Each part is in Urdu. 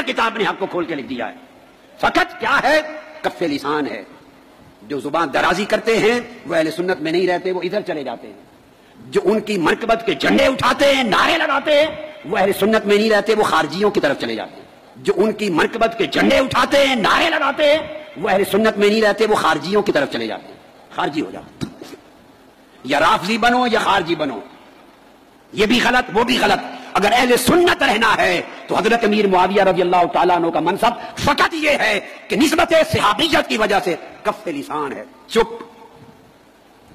کتاب نے حق کو کھول کے لکھ دیا ہے. فقط کیا ہے؟ کف لسان ہے. جو زبان درازی کرتے ہیں وہ اہل سنت میں نہیں رہتے، وہ ادھر چلے جاتے ہیں. جو ان کی مرکبت کے جھنڈے اٹھاتے ہیں، نعرے لگاتے ہیں، وہ اہل سنت میں نہیں رہتے، وہ خارجیوں کی طرف چلے جاتے ہیں. جو ان کی مرکبت کے جھنڈے اٹھاتے ہیں، نعرے لگاتے ہیں، وہ اہل سنت میں نہیں رہتے، وہ خارجیوں کی طرف چلے جاتے ہیں. خارجی ہو جاؤ، یا رافضی بنو یا خارجی بنو، یہ بھی غلط وہ بھی غلط. اگر اہل سنت رہنا ہے تو حضرت امیر معاویہ رضی اللہ تعالیٰ عنہ کا منصب فقط یہ ہے کہ نسبت صحابیت کی وجہ سے کف لسان ہے. چپ،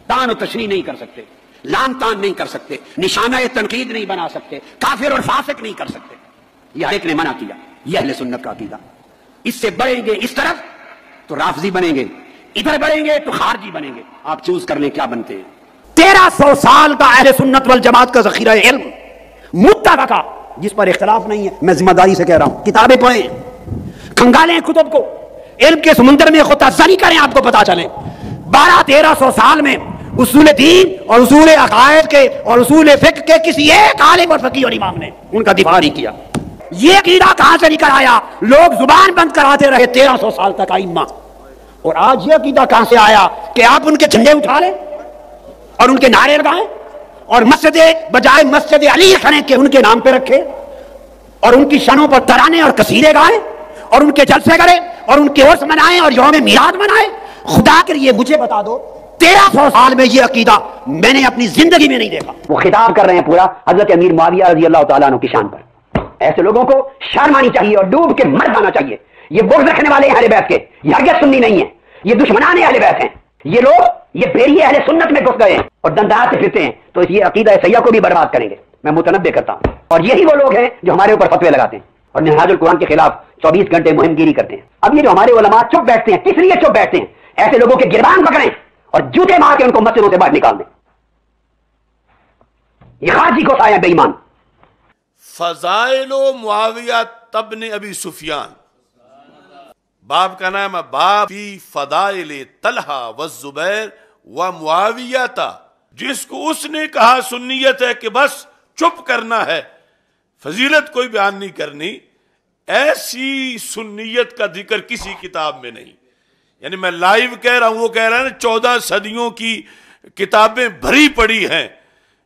تان و تشریح نہیں کر سکتے، لان تان نہیں کر سکتے، نشانہ تنقید نہیں بنا سکتے، کافر اور فاسق نہیں کر سکتے. یہ ہر ایک نے منع کیا. یہ اہل سنت کا عقیدہ. اس سے بڑھیں گے اس طرف تو رافضی بنیں گے، ادھر بڑھیں گے تو خارجی بنیں گے. آپ چوز کر لیں کیا بنتے ہیں. 1300 سال کا اہل سنت والجماعت کا ذخیرہ علم متفقہ، جس پر اختلاف نہیں ہے. میں ذمہ داری سے کہہ رہا ہوں، کتابیں پڑھیں، کھنگالیں کتب کو، علم کے سمندر میں خود تسلی کریں، آپ کو پتا چلے 1200-1300 سال میں اصول دین اور اصول عقائد کے اور اصول فقہ کے کسی ایک عالم اور فقیہ اور امام نے ان کا دفاع نہیں کیا. یہ عقیدہ کہاں سے نکل آیا؟ لوگ زبان بند کراتے رہے 1300 سال تک ائمہ. اور آج یہ عقیدہ کہاں سے آیا کہ آپ ان کے جھنڈے اٹھا لیں اور ان کے نعرے لگائیں اور مسجد بجائے مسجد علی کھڑے کے ان کے نام پہ رکھے اور ان کی شانوں پر ترانے اور قصیدے گائیں اور ان کے جلسے کریں اور ان کے عرس منائیں اور یوم میلاد منائیں. خدا کے لیے مجھے بتا دو 1300 سال میں یہ عقیدہ میں نے اپنی زندگی میں نہیں دیکھا. وہ خطاب کر رہے ہیں پورا حضرت امیر معاویہ رضی اللہ تعالیٰ عنہ کی شان پر. ایسے لوگوں کو شرم آنی چاہیے اور ڈوب کے مر جانا چاہیے. یہ بغض رکھنے والے ہیں اہل بیت کے، یہ ہرگز سنی نہیں ہیں، یہ دشمنان اہل بیت ہیں. یہ لوگ یہ بیری اہل سنت میں گھس گئے ہیں اور دندات سے پھرتے ہیں، تو یہ عقیدہ سیاح کو بھی برباد کریں گے. میں متنبع کرتا ہوں. اور یہی وہ لوگ ہیں جو ہمارے اوپر فتوے لگاتے ہیں اور نہاج القرآن کے خلاف 24 گھنٹے مہم گیری کرتے ہیں. اب یہ جو ہمارے علماء چپ بیٹھتے ہیں، کس لیے چپ بیٹھتے ہیں؟ ایسے لوگوں کے گربان پکڑیں اور جوتے مار کے ان کو مسجدوں سے باہر نکال دیں. یہ خارجی کو آیا بے ایمان. فضائل و معاویہ تبن ابی سفیان، باب کا نام ہے باب فی فضائل طلحہ والزبیر و معاویہ تا. جس کو اس نے کہا سنیت ہے کہ بس چپ کرنا ہے، فضیلت کوئی بیان نہیں کرنی، ایسی سنیت کا ذکر کسی کتاب میں نہیں. یعنی میں لائیو کہہ رہا ہوں، وہ کہہ رہا ہے 14 صدیوں کی کتابیں بھری پڑی ہیں.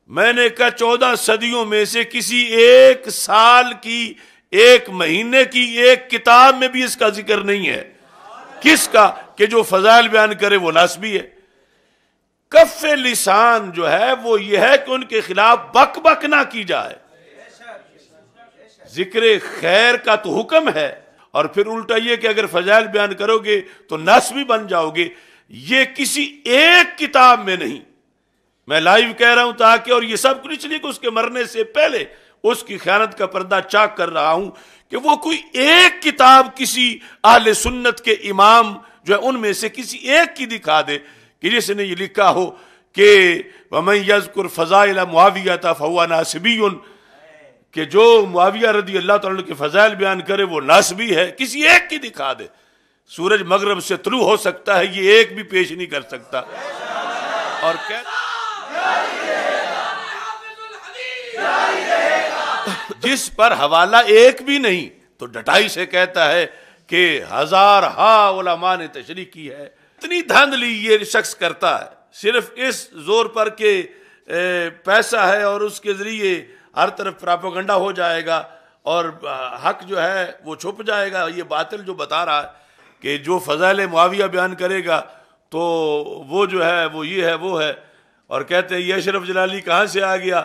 میں نے کہا 14 صدیوں میں سے کسی ایک سال کی، ایک مہینے کی ایک کتاب میں بھی اس کا ذکر نہیں ہے. کس کا؟ کہ جو فضائل بیان کرے وہ ناسبی ہے. کف لسان جو ہے وہ یہ ہے کہ ان کے خلاف بک بک نہ کی جائے. ذکر خیر کا تو حکم ہے، اور پھر الٹا یہ کہ اگر فضائل بیان کرو گے تو ناسبی بن جاؤ گے. یہ کسی ایک کتاب میں نہیں. میں لائیو کہہ رہا ہوں تاکہ، اور یہ سب کچھ لیے کہ اس کے مرنے سے پہلے اس کی خیانت کا پردہ چاک کر رہا ہوں کہ وہ کوئی ایک کتاب کسی اہل سنت کے امام جو ہے ان میں سے کسی ایک کی دکھا دے کہ جس نے یہ لکھا ہو کہ وَمَن يَذْكُرْ فَضَائِلَ مُعَاوِيَةَ فَهُوَ نَاسِبِيٌّ، کہ جو معاویہ رضی اللہ تعالیٰ کے فضائل بیان کرے وہ ناسبی ہے. کسی ایک کی دکھا دے. سورج مغرب سے طلوع ہو سکتا ہے، یہ ایک بھی پیش نہیں کر سکتا. اور جس پر حوالہ ایک بھی نہیں تو ڈٹائی سے کہتا ہے کہ ہزار علماء نے تشریح کی ہے. اتنی دھاندلی یہ شخص کرتا ہے صرف اس زور پر کہ پیسہ ہے اور اس کے ذریعے ہر طرف پراپیگنڈا ہو جائے گا اور حق جو ہے وہ چھپ جائے گا. یہ باطل جو بتا رہا ہے کہ جو فضائل معاویہ بیان کرے گا تو وہ جو ہے وہ یہ ہے وہ ہے، اور کہتے ہیں یہ اشرف جلالی کہاں سے آ گیا،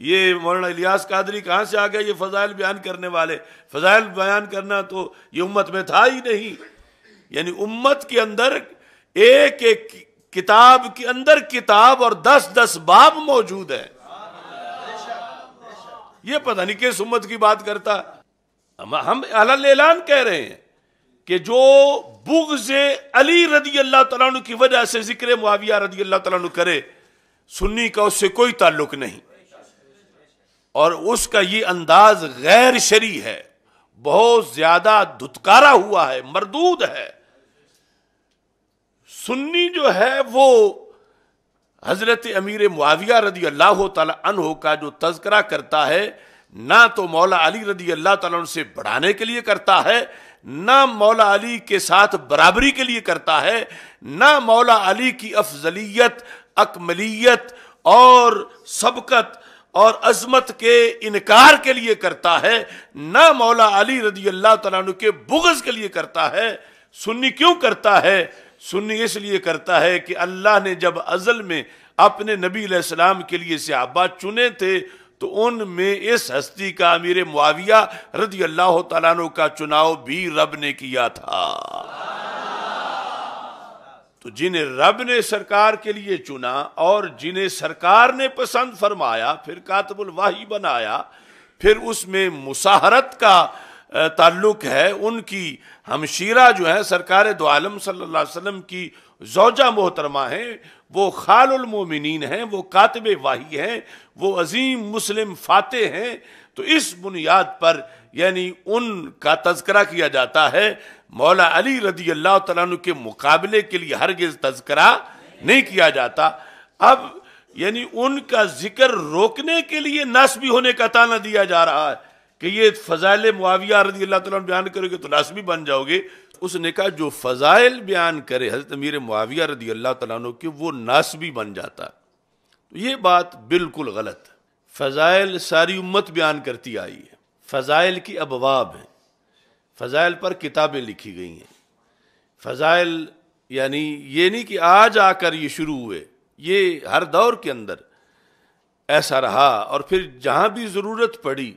یہ مولانا الیاس قادری کہاں سے آ گیا، یہ فضائل بیان کرنے والے. فضائل بیان کرنا تو یہ امت میں تھا ہی نہیں. یعنی امت کے اندر ایک ایک کتاب کے اندر کتاب اور 10 باب موجود ہے. یہ پتہ نہیں کس امت کی بات کرتا. ہم علی اعلان کہہ رہے ہیں کہ جو بغض علی رضی اللہ تعالیٰ عنہ کی وجہ سے ذکر معاویہ رضی اللہ تعالیٰ عنہ کرے، سنی کا اس سے کوئی تعلق نہیں، اور اس کا یہ انداز غیر شرعی ہے، بہت زیادہ دھتکارا ہوا ہے، مردود ہے. سنی جو ہے وہ حضرت امیر معاویہ رضی اللہ تعالی عنہ کا جو تذکرہ کرتا ہے نہ تو مولا علی رضی اللہ تعالیٰ عنہ سے بڑھانے کے لیے کرتا ہے، نہ مولا علی کے ساتھ برابری کے لیے کرتا ہے، نہ مولا علی کی افضلیت، اکملیت اور سبقت اور عظمت کے انکار کے لیے کرتا ہے، نہ مولا علی رضی اللہ تعالیٰ عنہ کے بغض کے لیے کرتا ہے۔ سنی کیوں کرتا ہے؟ سنی اس لیے کرتا ہے کہ اللہ نے جب ازل میں اپنے نبی علیہ السلام کے لیے صحابہ چنے تھے تو ان میں اس ہستی کا امیر معاویہ رضی اللہ تعالیٰ عنہ کا چناؤ بھی رب نے کیا تھا۔ تو جنہیں رب نے سرکار کے لیے چنا اور جنہیں سرکار نے پسند فرمایا، پھر کاتب الوحی بنایا، پھر اس میں مساہرت کا تعلق ہے، ان کی ہمشیرہ جو ہے سرکار دو عالم صلی اللہ علیہ وسلم کی زوجہ محترمہ ہیں، وہ خال المومنین ہیں، وہ کاتب وحی ہیں، وہ عظیم مسلم فاتح ہیں۔ تو اس بنیاد پر یعنی ان کا تذکرہ کیا جاتا ہے، مولا علی رضی اللہ تعالیٰ عنہ کے مقابلے کے لیے ہرگز تذکرہ نہیں کیا جاتا۔ اب یعنی ان کا ذکر روکنے کے لیے ناسبی ہونے کا تانا دیا جا رہا ہے کہ یہ فضائل معاویہ رضی اللہ تعالیٰ عنہ بیان کرو گے تو ناسبی بن جاؤ گے۔ اس نے کہا جو فضائل بیان کرے حضرت امیر معاویہ رضی اللہ تعالیٰ عنہ کے وہ ناسبی بن جاتا۔ یہ بات بالکل غلط ہے۔ فضائل ساری امت بیان کرتی آئی ہے، فضائل کی ابواب ہیں، فضائل پر کتابیں لکھی گئی ہیں۔ فضائل یعنی یہ نہیں کہ آج آ کر یہ شروع ہوئے، یہ ہر دور کے اندر ایسا رہا، اور پھر جہاں بھی ضرورت پڑی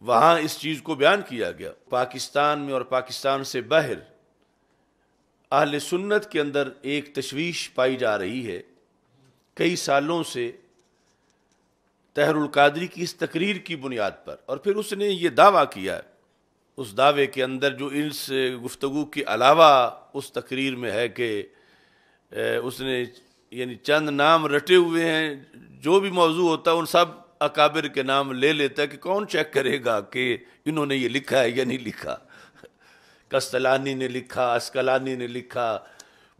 وہاں اس چیز کو بیان کیا گیا۔ پاکستان میں اور پاکستان سے باہر اہل سنت کے اندر ایک تشویش پائی جا رہی ہے کئی سالوں سے طاہر القادری کی اس تقریر کی بنیاد پر، اور پھر اس نے یہ دعویٰ کیا ہے، اس دعوے کے اندر جو اس گفتگو کے علاوہ اس تقریر میں ہے کہ اس نے یعنی چند نام رٹے ہوئے ہیں، جو بھی موضوع ہوتا ہے ان سب اکابر کے نام لے لیتا ہے کہ کون چیک کرے گا کہ انہوں نے یہ لکھا ہے یا نہیں لکھا۔ کستلانی نے لکھا، اسکلانی نے لکھا،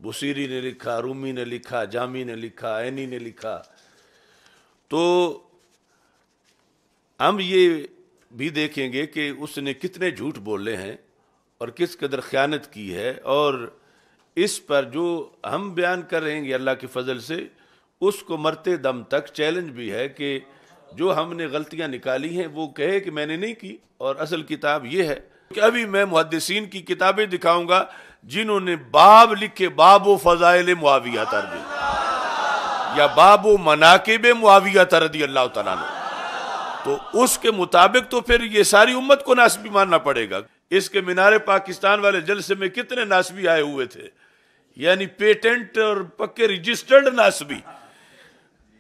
بصیری نے لکھا، رومی نے لکھا، جامی نے لکھا، عینی نے لکھا۔ تو ہم یہ بھی دیکھیں گے کہ اس نے کتنے جھوٹ بولے ہیں اور کس قدر خیانت کی ہے، اور اس پر جو ہم بیان کر رہے ہیں اللہ کے فضل سے اس کو مرتے دم تک چیلنج بھی ہے کہ جو ہم نے غلطیاں نکالی ہیں وہ کہے کہ میں نے نہیں کی، اور اصل کتاب یہ ہے کہ ابھی میں محدثین کی کتابیں دکھاؤں گا جنہوں نے باب لکھے، باب و فضائل معاویہ رضی یا باب و مناقب معاویہ رضی اللہ تعالیٰ عنہ، تو اس کے مطابق تو پھر یہ ساری امت کو ناسبی ماننا پڑے گا۔ اس کے مینار پاکستان والے جلسے میں کتنے ناسبی آئے ہوئے تھے، یعنی پیٹنٹ اور پکے رجسٹرڈ ناسبی۔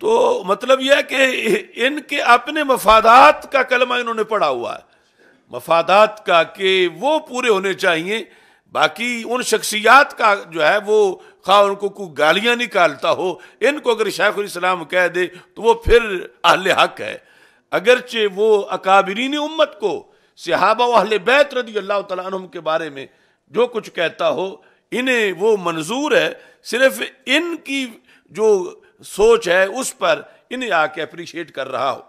تو مطلب یہ ہے کہ ان کے اپنے مفادات کا کلمہ انہوں نے پڑھا ہوا ہے، مفادات کا، کہ وہ پورے ہونے چاہیے۔ باقی ان شخصیات کا جو ہے وہ خواہ ان کو کوئی گالیاں نکالتا ہو، ان کو اگر شیخ الاسلام کہہ دے تو وہ پھر اہل حق ہے، اگرچہ وہ اکابرین امت کو صحابہ و اہل بیت رضی اللہ تعالیٰ عنہم کے بارے میں جو کچھ کہتا ہو انہیں وہ منظور ہے، صرف ان کی جو سوچ ہے اس پر انہیں آ کے اپریشیٹ کر رہا ہو۔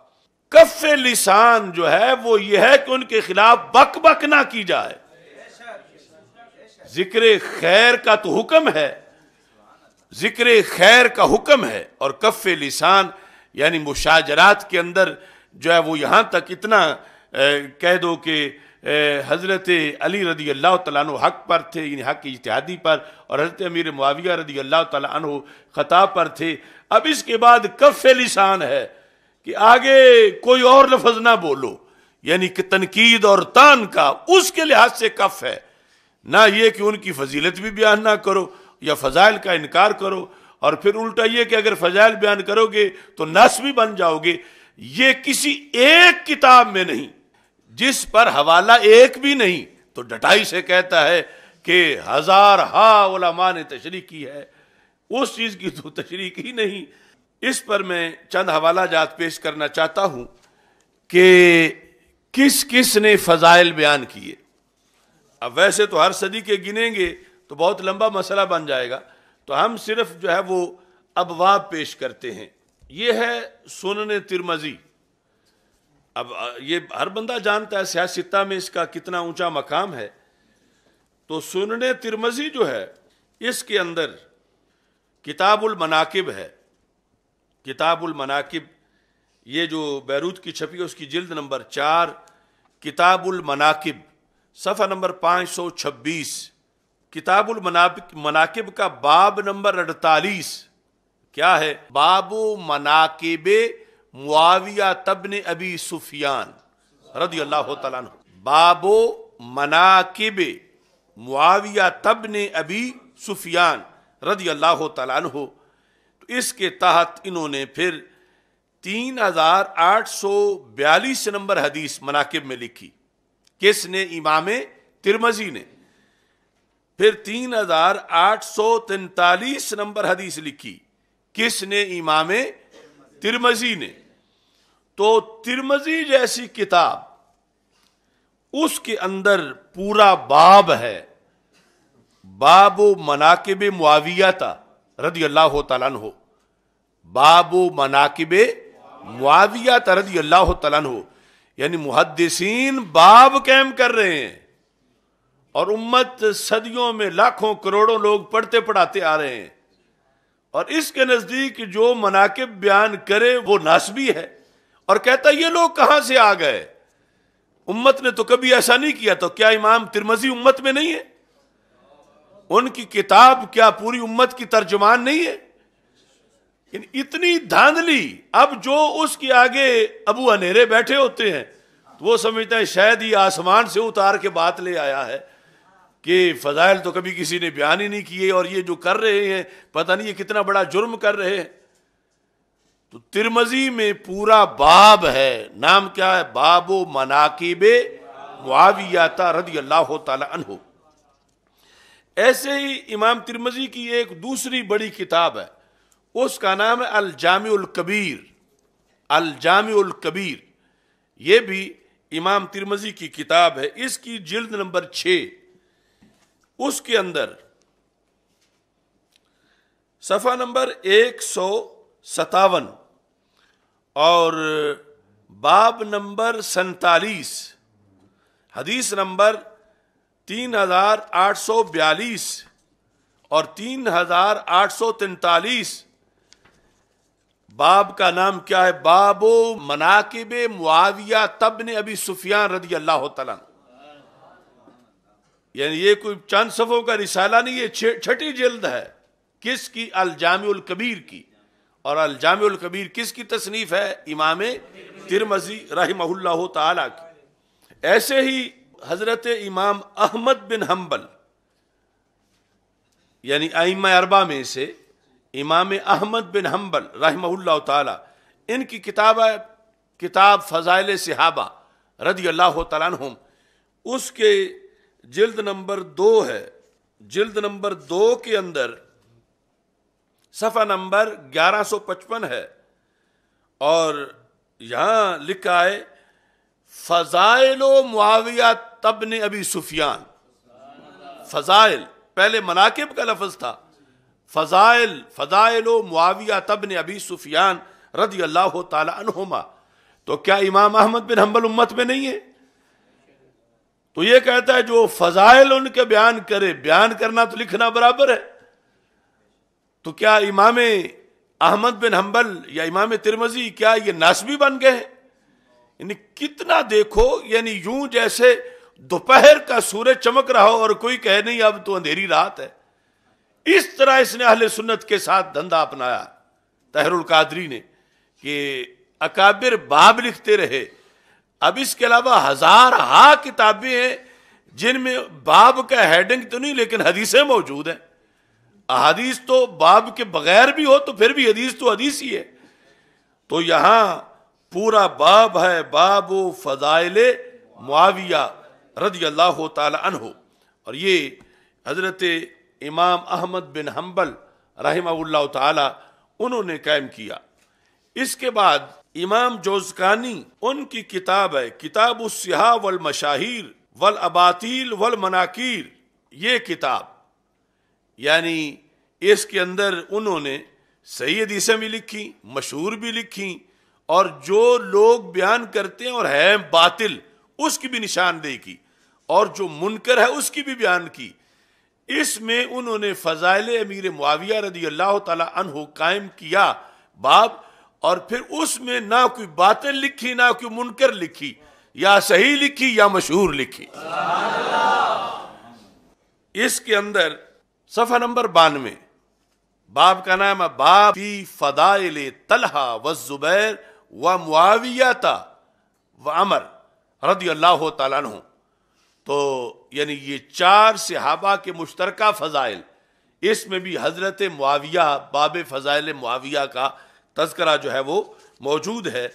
کف لسان جو ہے وہ یہ ہے کہ ان کے خلاف بک بک نہ کی جائے۔ ذکر خیر کا تو حکم ہے، ذکر خیر کا حکم ہے، اور کف لسان یعنی مشاجرات کے اندر جو ہے وہ یہاں تک اتنا کہہ دو کہ حضرت علی رضی اللہ تعالیٰ عنہ حق پر تھے، یعنی حق اجتہادی پر، اور حضرت امیر معاویہ رضی اللہ تعالیٰ عنہ خطا پر تھے۔ اب اس کے بعد کف لسان ہے کہ آگے کوئی اور لفظ نہ بولو، یعنی کہ تنقید اور تان کا اس کے لحاظ سے کف ہے، نہ یہ کہ ان کی فضیلت بھی بیان نہ کرو یا فضائل کا انکار کرو، اور پھر الٹا یہ کہ اگر فضائل بیان کرو گے تو ناسبی بن جاؤ گے۔ یہ کسی ایک کتاب میں نہیں جس پر حوالہ ایک بھی نہیں، تو ڈٹائی سے کہتا ہے کہ ہزارہا علماء نے تشریح کی ہے، اس چیز کی تو تشریح کی نہیں۔ اس پر میں چند حوالہ جات پیش کرنا چاہتا ہوں کہ کس کس نے فضائل بیان کیے۔ اب ویسے تو ہر صدی کے گنیں گے تو بہت لمبا مسئلہ بن جائے گا، تو ہم صرف جو ہے وہ ابواب پیش کرتے ہیں۔ یہ ہے سنن ترمذی، اب یہ ہر بندہ جانتا ہے سیاستہ میں اس کا کتنا اونچا مقام ہے. تو سنن ترمذی جو ہے اس کے اندر کتاب المناقب ہے. کتاب المناقب یہ جو بیروت کی چھپی ہے اس کی جلد نمبر 4 کتاب المناقب صفحہ نمبر 526. کتاب المناقب کا باب نمبر 48 کیا ہے؟ باب مناقب معاویہ ابن ابی سفیان رضی اللہ تعالیٰ عنہ. باب مناقب معاویہ ابن ابی سفیان رضی اللہ تعالیٰ عنہ. تو اس کے تحت انہوں نے پھر 3842 نمبر حدیث مناقب میں لکھی. کس نے؟ امام ترمذی نے. پھر 3843 نمبر حدیث لکھی. کس نے؟ امام ترمذی نے. تو ترمذی جیسی کتاب اس کے اندر پورا باب ہے، باب مناقب معاویہ رضی اللہ تعالیٰ عنہ. باب مناقب معاویہ رضی اللہ تعالیٰ عنہ، یعنی محدثین باب قائم کر رہے ہیں اور امت صدیوں میں لاکھوں کروڑوں لوگ پڑھتے پڑھاتے آ رہے ہیں. اور اس کے نزدیک جو مناقب بیان کرے وہ ناسبی ہے اور کہتا ہے یہ لوگ کہاں سے آ گئے، امت نے تو کبھی ایسا نہیں کیا. تو کیا امام ترمذی امت میں نہیں ہے؟ ان کی کتاب کیا پوری امت کی ترجمان نہیں ہے؟ اتنی دھاندلی. اب جو اس کے آگے ابو انیرے بیٹھے ہوتے ہیں تو وہ سمجھتے ہیں شاید ہی آسمان سے اتار کے بات لے آیا ہے کہ فضائل تو کبھی کسی نے بیان ہی نہیں کیے اور یہ جو کر رہے ہیں پتہ نہیں یہ کتنا بڑا جرم کر رہے ہیں. تو ترمذی میں پورا باب ہے، نام کیا ہے؟ باب مناقب معاویہ رضی اللہ تعالی عنہ. ایسے ہی امام ترمذی کی ایک دوسری بڑی کتاب ہے، اس کا نام ہے الجامع الکبیر. الجامع الکبیر یہ بھی امام ترمذی کی کتاب ہے. اس کی جلد نمبر 6 اس کے اندر صفحہ نمبر 157 اور باب نمبر 47 حدیث نمبر 3842 اور 3843. باب کا نام کیا ہے؟ باب مناقب معاویہ ابن ابی سفیان رضی اللہ تعالیٰ عنہ. یعنی یہ کوئی چند صفحوں کا رسالہ نہیں، یہ 6ٹھی جلد ہے. کس کی؟ الجامع الکبیر کی. اور الجامع الکبیر کس کی تصنیف ہے؟ امام ترمذی رحمہ اللہ تعالی کی. ایسے ہی حضرت امام احمد بن حنبل یعنی ائمہ اربعہ میں سے امام احمد بن حنبل رحمہ اللہ تعالی، ان کی کتاب ہے کتاب فضائل صحابہ رضی اللہ تعالیٰ عنہم. اس کے جلد نمبر 2 ہے. جلد نمبر 2 کے اندر صفحہ نمبر 1155 ہے اور یہاں لکھا ہے فضائل و معاویہ ابن ابی سفیان. فضائل پہلے مناقب کا لفظ تھا. فضائل و معاویہ ابن ابی سفیان رضی اللہ تعالی عنہما. تو کیا امام احمد بن حنبل امت میں نہیں ہے؟ تو یہ کہتا ہے جو فضائل ان کے بیان کرے، بیان کرنا تو لکھنا برابر ہے. تو کیا امام احمد بن حنبل یا امام ترمذی کیا یہ ناسبی بن گئے ہیں؟ یعنی کتنا دیکھو، یعنی یوں جیسے دوپہر کا سورج چمک رہا ہو اور کوئی کہے نہیں اب تو اندھیری رات ہے. اس طرح اس نے اہل سنت کے ساتھ دھندا اپنایا طاہر القادری نے کہ اکابر باب لکھتے رہے. اب اس کے علاوہ ہزارہا کتابیں ہیں جن میں باب کا ہیڈنگ تو نہیں لیکن حدیثیں موجود ہیں. احادیث تو باب کے بغیر بھی ہو تو پھر بھی حدیث تو حدیث ہی ہے. تو یہاں پورا باب ہے باب فضائل معاویہ رضی اللہ تعالی عنہ. اور یہ حضرت امام احمد بن حنبل رحمہ اللہ تعالی انہوں نے قائم کیا. اس کے بعد امام جوزقانی ان کی کتاب ہے کتاب الصحاح والمشاہیر والاباطیل والمناکیر. یہ کتاب یعنی اس کے اندر انہوں نے صحیح حدیثیں بھی لکھی، مشہور بھی لکھی اور جو لوگ بیان کرتے ہیں اور ہے باطل اس کی بھی نشاندہی کی، اور جو منکر ہے اس کی بھی بیان کی۔ اس میں انہوں نے فضائل امیر معاویہ رضی اللہ تعالی عنہ قائم کیا باب، اور پھر اس میں نہ کوئی باطل لکھی نہ کوئی منکر لکھی، یا صحیح لکھی یا مشہور لکھی۔ اس کے اندر صفحہ نمبر 92 باب کا نام ہے باب فی فضائل طلحہ والزبیر ومعاویہ وعمر رضی اللہ تعالیٰ عنہ۔ تو یعنی یہ 4 صحابہ کے مشترکہ فضائل، اس میں بھی حضرت معاویہ، باب فضائل معاویہ کا تذکرہ جو ہے وہ موجود ہے۔